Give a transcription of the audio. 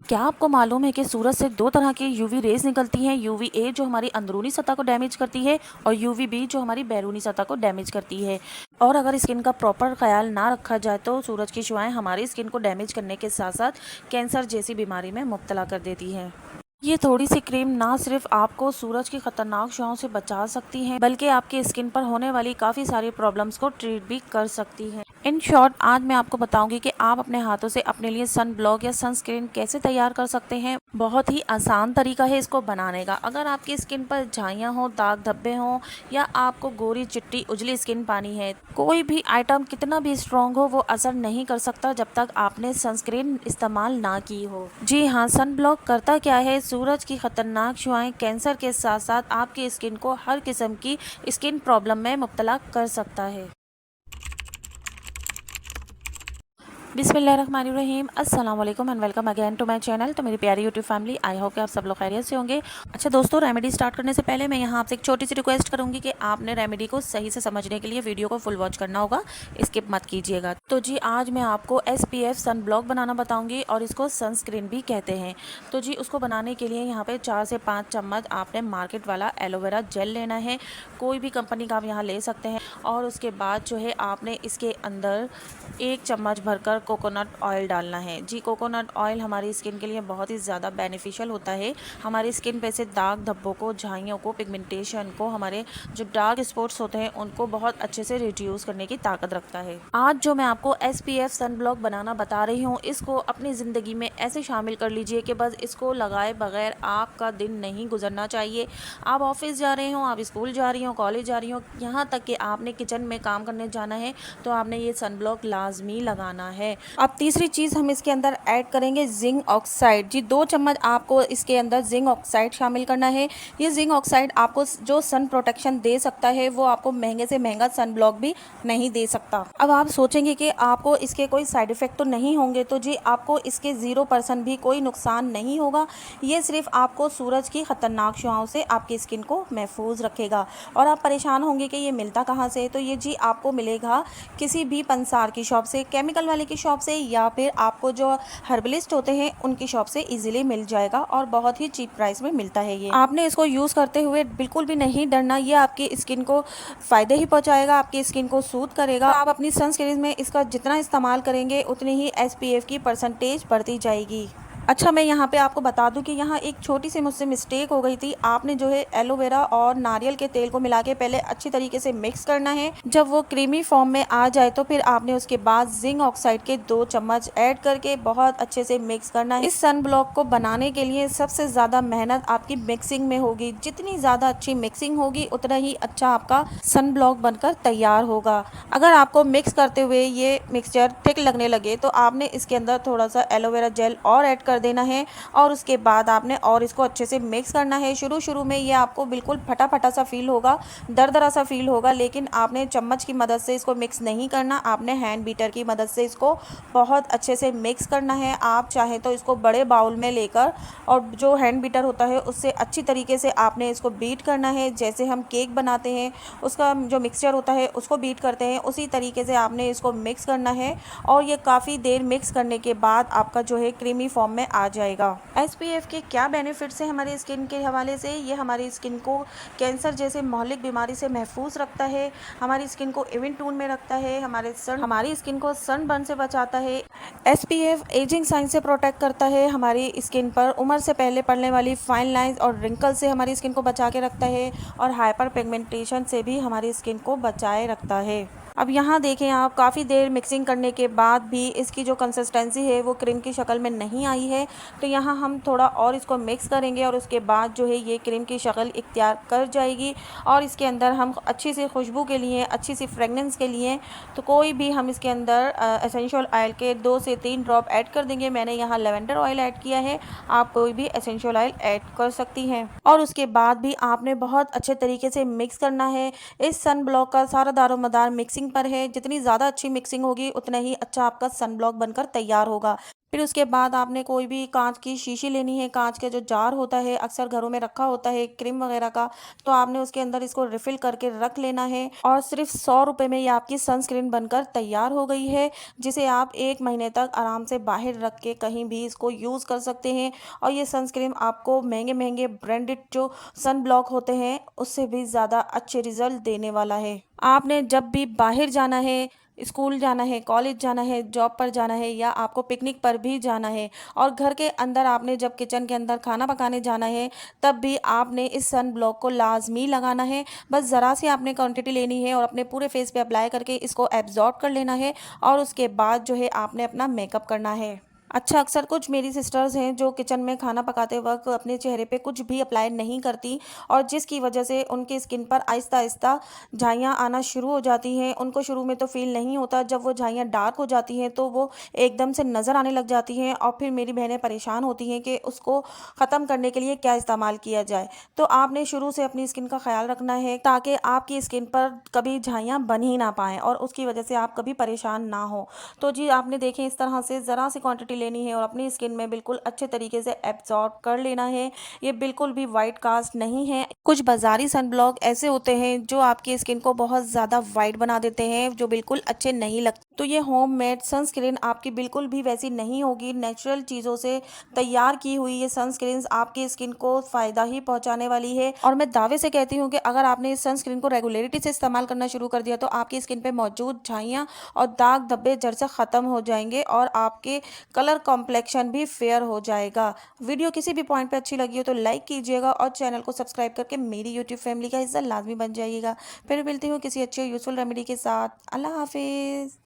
क्या आपको मालूम है कि सूरज से दो तरह की यूवी रेज निकलती हैं। यूवी ए जो हमारी अंदरूनी सतह को डैमेज करती है और यूवी बी जो हमारी बैरूनी सतह को डैमेज करती है। और अगर स्किन का प्रॉपर ख्याल ना रखा जाए तो सूरज की शुआएं हमारी स्किन को डैमेज करने के साथ साथ कैंसर जैसी बीमारी में मुब्तला कर देती हैं। ये थोड़ी सी क्रीम ना सिर्फ आपको सूरज की खतरनाक शुआओं से बचा सकती है बल्कि आपकी स्किन पर होने वाली काफ़ी सारी प्रॉब्लम्स को ट्रीट भी कर सकती है। इन शॉर्ट आज मैं आपको बताऊंगी कि आप अपने हाथों से अपने लिए सन ब्लॉक या सनस्क्रीन कैसे तैयार कर सकते हैं। बहुत ही आसान तरीका है इसको बनाने का। अगर आपकी स्किन पर झाइयाँ हो, दाग धब्बे हों या आपको गोरी चिट्टी उजली स्किन पानी है, कोई भी आइटम कितना भी स्ट्रॉन्ग हो वो असर नहीं कर सकता जब तक आपने सनस्क्रीन इस्तेमाल ना की हो। जी हाँ, सन ब्लॉक करता क्या है? सूरज की खतरनाक शुआएं कैंसर के साथ साथ आपकी स्किन को हर किस्म की स्किन प्रॉब्लम में मुब्तला कर सकता है। बिस्मिल्लाहिर्रहमानिर्रहीम, अस्सलाम वालेकुम and welcome again to my channel. तो मेरी प्यारी यूट्यूब फैमिली, आई होप कि आप सब लोग खैरियत से होंगे। अच्छा दोस्तों, रेमेडी स्टार्ट करने से पहले मैं यहाँ आपसे एक छोटी सी रिक्वेस्ट करूँगी कि आपने रेमेडी को सही से समझने के लिए वीडियो को फुल वॉच करना होगा, स्किप मत कीजिएगा। तो जी आज मैं आपको SPF सन ब्लॉक बनाना बताऊँगी और इसको सनस्क्रीन भी कहते हैं। तो जी उसको बनाने के लिए यहाँ पर 4 से 5 चम्मच आपने मार्केट वाला एलोवेरा जेल लेना है। कोई भी कंपनी का आप यहाँ ले सकते हैं। और उसके बाद जो है आपने इसके अंदर 1 चम्मच भरकर कोकोनट ऑयल डालना है। जी कोकोनट ऑयल हमारी स्किन के लिए बहुत ही ज़्यादा बेनिफिशियल होता है। हमारी स्किन पे से दाग धब्बों को, झाइयों को, पिगमेंटेशन को, हमारे जो डार्क स्पॉट्स होते हैं उनको बहुत अच्छे से रिड्यूस करने की ताकत रखता है। आज जो मैं आपको SPF सन ब्लॉक बनाना बता रही हूँ, इसको अपनी ज़िंदगी में ऐसे शामिल कर लीजिए कि बस इसको लगाए बगैर आपका दिन नहीं गुजरना चाहिए। आप ऑफिस जा रहे हो, आप स्कूल जा रही हो, कॉलेज जा रही हो, यहाँ तक कि आपने किचन में काम करने जाना है तो आपने ये सन ब्लॉक लाजमी लगाना है। अब तीसरी चीज़ हम इसके अंदर ऐड करेंगे जिंक ऑक्साइड। जी 2 चम्मच आपको इसके अंदर जिंक ऑक्साइड शामिल करना है। ये जिंक ऑक्साइड आपको जो सन प्रोटेक्शन दे सकता है वो आपको महंगे से महंगा सन ब्लॉक भी नहीं दे सकता। अब आप सोचेंगे कि आपको इसके कोई साइड इफ़ेक्ट तो नहीं होंगे, तो जी आपको इसके 0% भी कोई नुकसान नहीं होगा। ये सिर्फ आपको सूरज की ख़तरनाक शुआओं से आपकी स्किन को महफूज रखेगा। और आप परेशान होंगे कि ये मिलता कहाँ से, तो ये जी आपको मिलेगा किसी भी पंसार की शॉप से, केमिकल वाले की शॉप से, या फिर आपको जो हर्बलिस्ट होते हैं उनकी शॉप से इजीली मिल जाएगा और बहुत ही चीप प्राइस में मिलता है। ये आपने इसको यूज़ करते हुए बिल्कुल भी नहीं डरना। ये आपकी स्किन को फ़ायदे ही पहुंचाएगा, आपकी स्किन को सूद करेगा। आप अपनी सनस्क्रीन में इसका जितना इस्तेमाल करेंगे उतनी ही SPF की परसेंटेज बढ़ती जाएगी। अच्छा मैं यहाँ पे आपको बता दूं कि यहाँ एक छोटी सी मुझसे मिस्टेक हो गई थी। आपने जो है एलोवेरा और नारियल के तेल को मिला के पहले अच्छी तरीके से मिक्स करना है। जब वो क्रीमी फॉर्म में आ जाए तो फिर आपने उसके बाद जिंक ऑक्साइड के 2 चम्मच ऐड करके बहुत अच्छे से मिक्स करना है। इस सन ब्लॉक को बनाने के लिए सबसे ज़्यादा मेहनत आपकी मिक्सिंग में होगी। जितनी ज़्यादा अच्छी मिक्सिंग होगी उतना ही अच्छा आपका सन ब्लॉक बनकर तैयार होगा। अगर आपको मिक्स करते हुए ये मिक्सचर थिक लगने लगे तो आपने इसके अंदर थोड़ा सा एलोवेरा जेल और ऐड कर देना है और उसके बाद आपने और इसको अच्छे से मिक्स करना है। शुरू में ये आपको बिल्कुल फटा फटा सा फील होगा, दरदरा सा फील होगा, लेकिन आपने चम्मच की मदद से इसको मिक्स नहीं करना, आपने हैंड बीटर की मदद से इसको बहुत अच्छे से मिक्स करना है। आप चाहें तो इसको बड़े बाउल में लेकर और जो हैंड बीटर होता है उससे अच्छी तरीके से आपने इसको बीट करना है। जैसे हम केक बनाते हैं उसका जो मिक्सचर होता है उसको बीट करते हैं, उसी तरीके से आपने इसको मिक्स करना है। और ये काफ़ी देर मिक्स करने के बाद आपका जो है क्रीमी फॉर्म में आ जाएगा। SPF के क्या बेनिफिट्स हैं हमारी स्किन के हवाले से? ये हमारी स्किन को कैंसर जैसे मौलिक बीमारी से महफूज रखता है, हमारी स्किन को इवन टून में रखता है, हमारी स्किन को सनबर्न से बचाता है। SPF एजिंग साइन से प्रोटेक्ट करता है, हमारी स्किन पर उम्र से पहले पड़ने वाली फाइन लाइंस और रिंकल से हमारी स्किन को बचा के रखता है और हाइपर पिगमेंटेशन से भी हमारी स्किन को बचाए रखता है। अब यहाँ देखें आप, काफ़ी देर मिक्सिंग करने के बाद भी इसकी जो कंसिस्टेंसी है वो क्रीम की शक्ल में नहीं आई है। तो यहाँ हम थोड़ा और इसको मिक्स करेंगे और उसके बाद जो है ये क्रीम की शक्ल इख्तियार कर जाएगी। और इसके अंदर हम अच्छी सी खुशबू के लिए, अच्छी सी फ्रेगनेंस के लिए तो कोई भी हम इसके अंदर एसेंशियल ऑयल के 2 से 3 ड्रॉप ऐड कर देंगे। मैंने यहाँ लेवेंडर ऑयल ऐड किया है, आप कोई भी एसेंशियल ऑयल ऐड कर सकती हैं। और उसके बाद भी आपने बहुत अच्छे तरीके से मिक्स करना है। इस सन ब्लॉक का सारा दारोमदार मिक्सिंग पर है। जितनी ज़्यादा अच्छी मिक्सिंग होगी उतना ही अच्छा आपका सन ब्लॉक बनकर तैयार होगा। फिर उसके बाद आपने कोई भी काँच की शीशी लेनी है, काँच का जो जार होता है, अक्सर घरों में रखा होता है क्रीम वगैरह का, तो आपने उसके अंदर इसको रिफ़िल करके रख लेना है और सिर्फ़ ₹100 में ये आपकी सनस्क्रीन बनकर तैयार हो गई है, जिसे आप 1 महीने तक आराम से बाहर रख के कहीं भी इसको यूज़ कर सकते हैं। और ये सनस्क्रीन आपको महँगे-महँगे ब्रांडेड जो सन ब्लॉक होते हैं, उससे भी ज़्यादा अच्छे रिज़ल्ट देने वाला है। आपने जब भी बाहर जाना है, स्कूल जाना है, कॉलेज जाना है, जॉब पर जाना है या आपको पिकनिक पर भी जाना है और घर के अंदर आपने जब किचन के अंदर खाना पकाने जाना है, तब भी आपने इस सन ब्लॉक को लाज़मी लगाना है। बस ज़रा सी आपने क्वांटिटी लेनी है और अपने पूरे फेस पे अप्लाई करके इसको एब्ज़ॉर्ब कर लेना है और उसके बाद जो है आपने अपना मेकअप करना है। अच्छा, अक्सर कुछ मेरी सिस्टर्स हैं जो किचन में खाना पकाते वक़्त अपने चेहरे पे कुछ भी अप्लाई नहीं करती और जिसकी वजह से उनकी स्किन पर आहिस्ता-आहिस्ता झाइयाँ आना शुरू हो जाती हैं। उनको शुरू में तो फ़ील नहीं होता, जब वो झाइयाँ डार्क हो जाती हैं तो वो एकदम से नज़र आने लग जाती हैं और फिर मेरी बहनें परेशान होती हैं कि उसको ख़त्म करने के लिए क्या इस्तेमाल किया जाए। तो आपने शुरू से अपनी स्किन का ख़्याल रखना है ताकि आपकी स्किन पर कभी झाइयाँ बन ही ना पाएँ और उसकी वजह से आप कभी परेशान ना हों। तो जी आपने देखें इस तरह से ज़रा सी क्वांटिटी लेनी है और अपनी स्किन में बिल्कुल अच्छे तरीके से एब्जॉर्ब कर लेना है। ये बिल्कुल भी वाइट कास्ट नहीं है। कुछ बाज़ारी सनब्लॉक ऐसे होते हैं जो आपकी स्किन को बहुत ज़्यादा वाइट बना देते हैं, जो बिल्कुल अच्छे नहीं लगते। तो ये होममेड सनस्क्रीन आपकी बिल्कुल भी वैसी नहीं होगी। नेचुरल चीज़ों से तैयार की हुई ये सनस्क्रीन्स आपकी स्किन को फ़ायदा ही पहुँचाने वाली है और मैं दावे से कहती हूँ कि अगर आपने इस सनस्क्रीन को रेगुलरिटी से इस्तेमाल करना शुरू कर दिया तो आपकी स्किन पे मौजूद झाइयाँ और दाग धब्बे जड़ से ख़त्म हो जाएंगे और आपके कलर कॉम्प्लेक्शन भी फेयर हो जाएगा। वीडियो किसी भी पॉइंट पे अच्छी लगी हो तो लाइक कीजिएगा और चैनल को सब्सक्राइब करके मेरी यूट्यूब फैमिली का हिस्सा लाजमी बन जाइएगा। फिर मिलती हूँ किसी अच्छे यूज़फुल रेमेडी के साथ। अल्लाह हाफिज़।